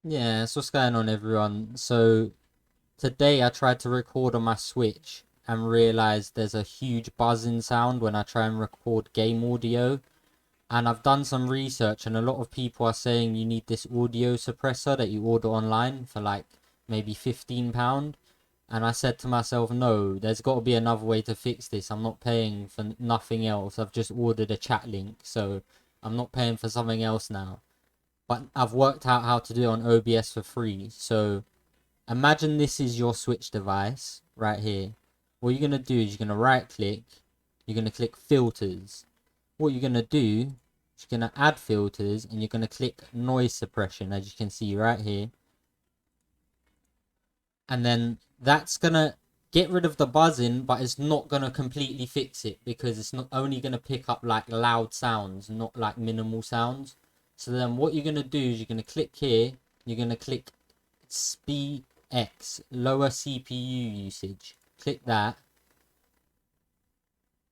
Yeah, so what's going on, everyone? So today I tried to record on my Switch and realized there's a huge buzzing sound when I try and record game audio. And I've done some research, and a lot of people are saying you need this audio suppressor that you order online for like maybe £15. And I said to myself, no, there's got to be another way to fix this. I'm not paying for nothing else. I've just ordered a chat link, so I'm not paying for something else now. But I've worked out how to do it on OBS for free. So imagine this is your Switch device right here. What you're going to do is you're going to right click, you're going to click filters. What you're going to do is you're going to add filters and you're going to click noise suppression, as you can see right here. And then that's going to get rid of the buzzing, but it's not going to completely fix it because it's not only going to pick up like loud sounds, not like minimal sounds. So then what you're going to do is you're going to click here, you're going to click speed X, lower CPU usage. Click that,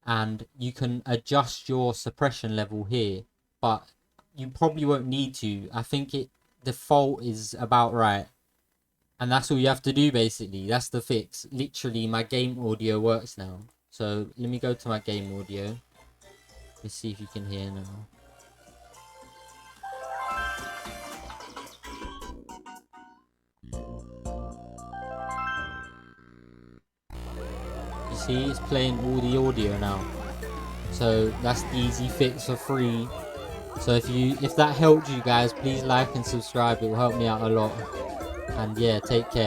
and you can adjust your suppression level here, but you probably won't need to. I think it default is about right. And that's all you have to do, basically. That's the fix. Literally, my game audio works now. So let me go to my game audio. Let's see if you can hear now. You see, it's playing all the audio now. So that's the easy fix for free. So if that helped you guys, please like and subscribe. It will help me out a lot. And yeah, take care.